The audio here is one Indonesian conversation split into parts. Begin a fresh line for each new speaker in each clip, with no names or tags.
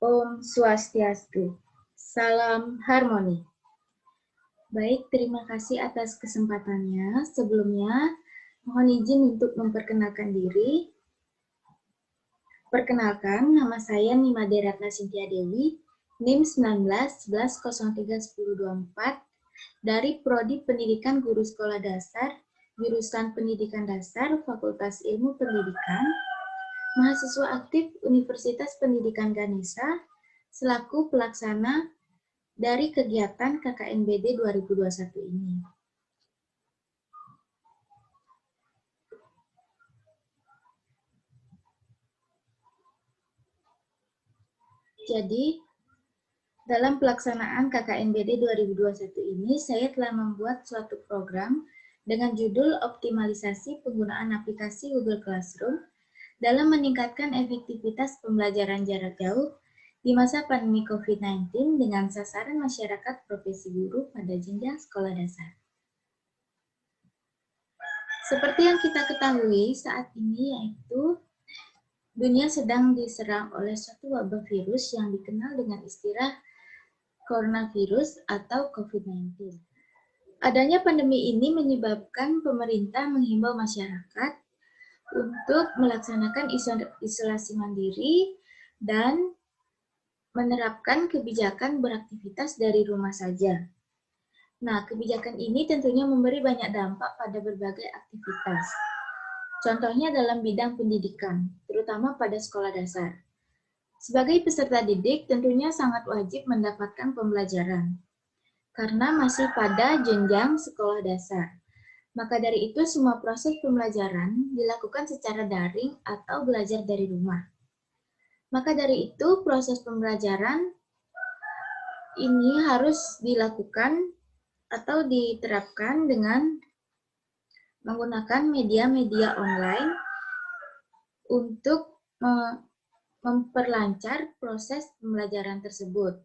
Om Swastiastu. Salam harmoni. Baik, terima kasih atas kesempatannya. Sebelumnya, mohon izin untuk memperkenalkan diri. Perkenalkan, nama saya Nimade Ratna Cynthia Dewi, NIM 19 11 03 1024, dari Prodi Pendidikan Guru Sekolah Dasar, Jurusan Pendidikan Dasar, Fakultas Ilmu Pendidikan, mahasiswa aktif Universitas Pendidikan Ganesha, selaku pelaksana dari kegiatan KKNBD 2021 ini. Jadi, dalam pelaksanaan KKNBD 2021 ini, saya telah membuat suatu program dengan judul Optimalisasi Penggunaan Aplikasi Google Classroom dalam meningkatkan efektivitas pembelajaran jarak jauh di masa pandemi COVID-19 dengan sasaran masyarakat profesi guru pada jenjang sekolah dasar. Seperti yang kita ketahui saat ini, yaitu dunia sedang diserang oleh suatu wabah virus yang dikenal dengan istilah coronavirus atau COVID-19. Adanya pandemi ini menyebabkan pemerintah menghimbau masyarakat untuk melaksanakan isolasi mandiri dan menerapkan kebijakan beraktivitas dari rumah saja. Nah, kebijakan ini tentunya memberi banyak dampak pada berbagai aktivitas. Contohnya dalam bidang pendidikan, terutama pada sekolah dasar. Sebagai peserta didik, tentunya sangat wajib mendapatkan pembelajaran, karena masih pada jenjang sekolah dasar. Maka dari itu, semua proses pembelajaran dilakukan secara daring atau belajar dari rumah. Maka dari itu, proses pembelajaran ini harus dilakukan atau diterapkan dengan menggunakan media-media online untuk memperlancar proses pembelajaran tersebut.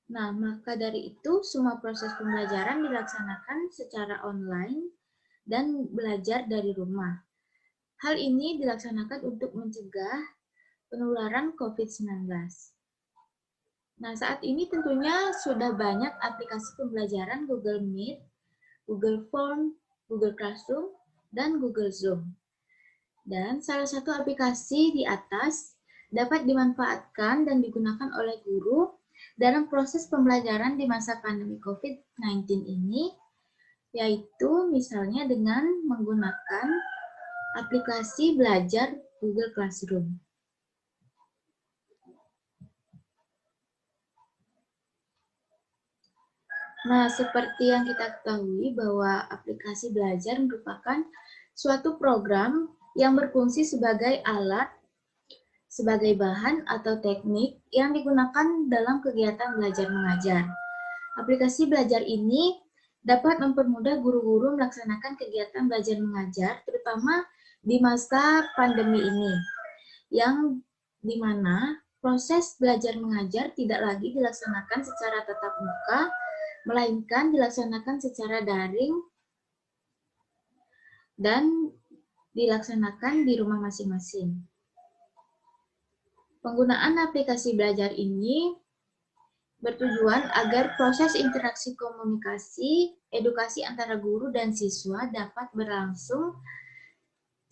Nah, maka dari itu semua proses pembelajaran dilaksanakan secara online dan belajar dari rumah. Hal ini dilaksanakan untuk mencegah penularan COVID-19. Nah, saat ini tentunya sudah banyak aplikasi pembelajaran Google Meet, Google Form, Google Classroom, dan Google Zoom. Dan salah satu aplikasi di atas dapat dimanfaatkan dan digunakan oleh guru dalam proses pembelajaran di masa pandemi COVID-19 ini, yaitu misalnya dengan menggunakan aplikasi belajar Google Classroom. Nah, seperti yang kita ketahui bahwa aplikasi belajar merupakan suatu program yang berfungsi sebagai alat, sebagai bahan atau teknik yang digunakan dalam kegiatan belajar mengajar. Aplikasi belajar ini dapat mempermudah guru-guru melaksanakan kegiatan belajar mengajar, terutama di masa pandemi ini, yang dimana proses belajar mengajar tidak lagi dilaksanakan secara tatap muka, melainkan dilaksanakan secara daring dan dilaksanakan di rumah masing-masing. Penggunaan aplikasi belajar ini bertujuan agar proses interaksi komunikasi, edukasi antara guru dan siswa dapat berlangsung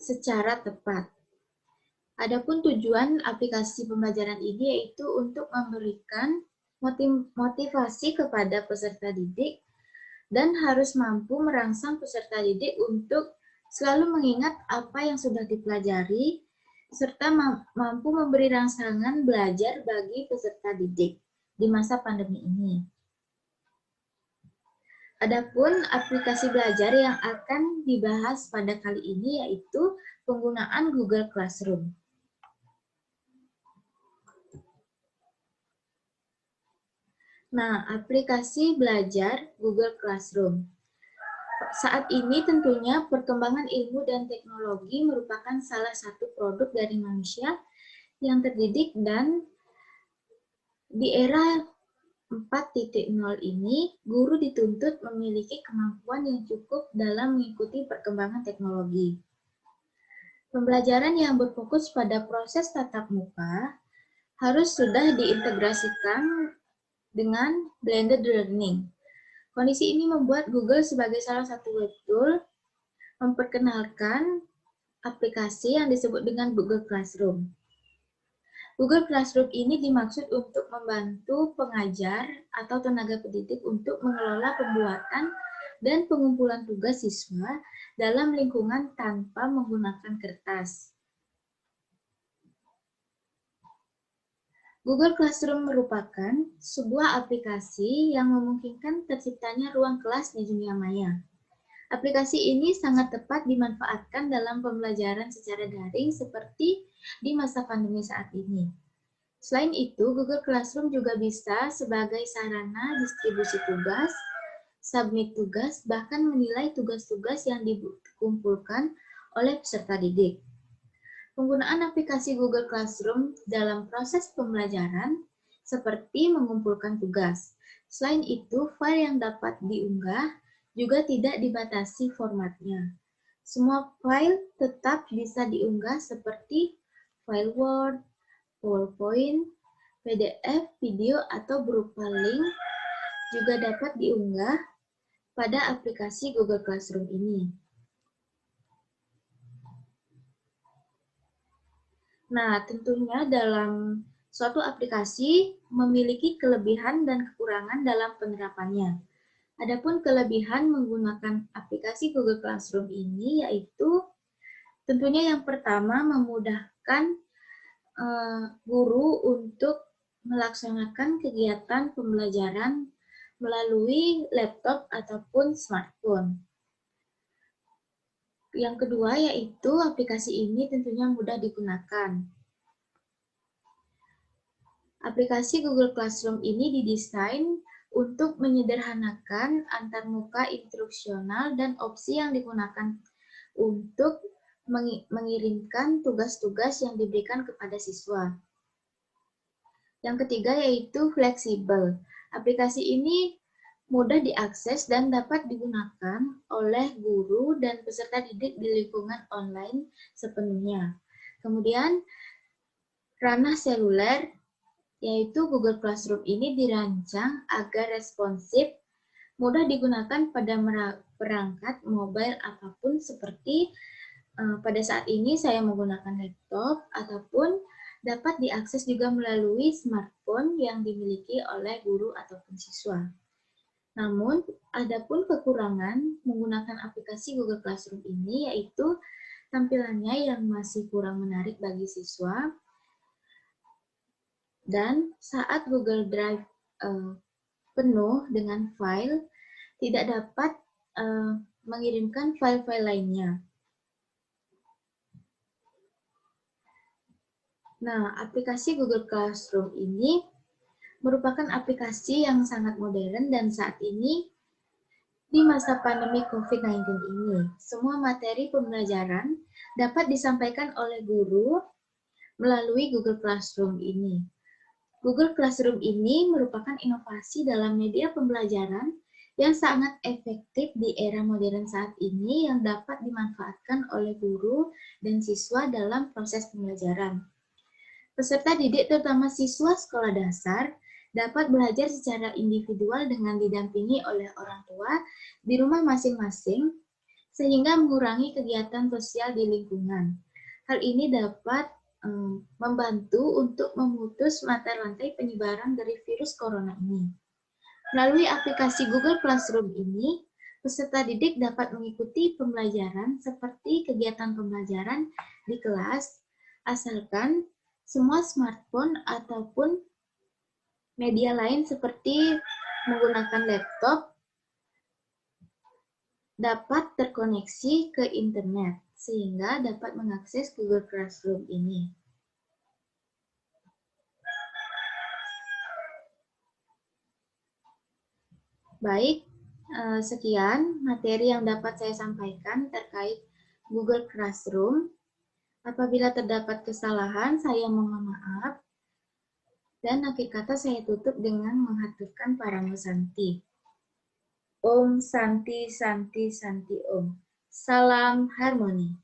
secara tepat. Adapun tujuan aplikasi pembelajaran ini yaitu untuk memberikan motivasi kepada peserta didik dan harus mampu merangsang peserta didik untuk selalu mengingat apa yang sudah dipelajari serta mampu memberi rangsangan belajar bagi peserta didik di masa pandemi ini. Adapun aplikasi belajar yang akan dibahas pada kali ini yaitu penggunaan Google Classroom. Nah, aplikasi belajar Google Classroom. Saat ini tentunya perkembangan ilmu dan teknologi merupakan salah satu produk dari manusia yang terdidik dan di era 4.0 ini, guru dituntut memiliki kemampuan yang cukup dalam mengikuti perkembangan teknologi. Pembelajaran yang berfokus pada proses tatap muka harus sudah diintegrasikan dengan blended learning. Kondisi ini membuat Google sebagai salah satu web tool memperkenalkan aplikasi yang disebut dengan Google Classroom. Google Classroom ini dimaksud untuk membantu pengajar atau tenaga pendidik untuk mengelola pembuatan dan pengumpulan tugas siswa dalam lingkungan tanpa menggunakan kertas. Google Classroom merupakan sebuah aplikasi yang memungkinkan terciptanya ruang kelas di dunia maya. Aplikasi ini sangat tepat dimanfaatkan dalam pembelajaran secara daring seperti di masa pandemi saat ini. Selain itu, Google Classroom juga bisa sebagai sarana distribusi tugas, submit tugas, bahkan menilai tugas-tugas yang dikumpulkan oleh peserta didik. Penggunaan aplikasi Google Classroom dalam proses pembelajaran seperti mengumpulkan tugas. Selain itu, file yang dapat diunggah juga tidak dibatasi formatnya. Semua file tetap bisa diunggah seperti file Word, PowerPoint, PDF, video, atau berupa link juga dapat diunggah pada aplikasi Google Classroom ini. Nah, tentunya dalam suatu aplikasi memiliki kelebihan dan kekurangan dalam penerapannya. Adapun kelebihan menggunakan aplikasi Google Classroom ini yaitu tentunya yang pertama memudahkan guru untuk melaksanakan kegiatan pembelajaran melalui laptop ataupun smartphone. Yang kedua yaitu aplikasi ini tentunya mudah digunakan. Aplikasi Google Classroom ini didesain untuk menyederhanakan antarmuka instruksional dan opsi yang digunakan untuk mengirimkan tugas-tugas yang diberikan kepada siswa. Yang ketiga yaitu fleksibel. Aplikasi ini mudah diakses dan dapat digunakan oleh guru dan peserta didik di lingkungan online sepenuhnya. Kemudian, ranah seluler, yaitu Google Classroom ini dirancang agar responsif, mudah digunakan pada perangkat mobile apapun seperti pada saat ini saya menggunakan laptop ataupun dapat diakses juga melalui smartphone yang dimiliki oleh guru ataupun siswa. Namun, adapun kekurangan menggunakan aplikasi Google Classroom ini yaitu tampilannya yang masih kurang menarik bagi siswa dan saat Google Drive penuh dengan file, tidak dapat mengirimkan file-file lainnya. Nah, aplikasi Google Classroom ini merupakan aplikasi yang sangat modern dan saat ini di masa pandemi COVID-19 ini, semua materi pembelajaran dapat disampaikan oleh guru melalui Google Classroom ini. Google Classroom ini merupakan inovasi dalam media pembelajaran yang sangat efektif di era modern saat ini yang dapat dimanfaatkan oleh guru dan siswa dalam proses pembelajaran. Peserta didik terutama siswa sekolah dasar dapat belajar secara individual dengan didampingi oleh orang tua di rumah masing-masing sehingga mengurangi kegiatan sosial di lingkungan. Hal ini dapat membantu untuk memutus mata rantai penyebaran dari virus corona ini. Melalui aplikasi Google Classroom ini, peserta didik dapat mengikuti pembelajaran seperti kegiatan pembelajaran di kelas, asalkan semua smartphone ataupun media lain seperti menggunakan laptop dapat terkoneksi ke internet sehingga dapat mengakses Google Classroom ini. Baik, sekian materi yang dapat saya sampaikan terkait Google Classroom. Apabila terdapat kesalahan, saya mohon maaf. Dan akhir kata saya tutup dengan menghaturkan Paramo Santi. Om Santi Santi Santi Om. Salam harmoni.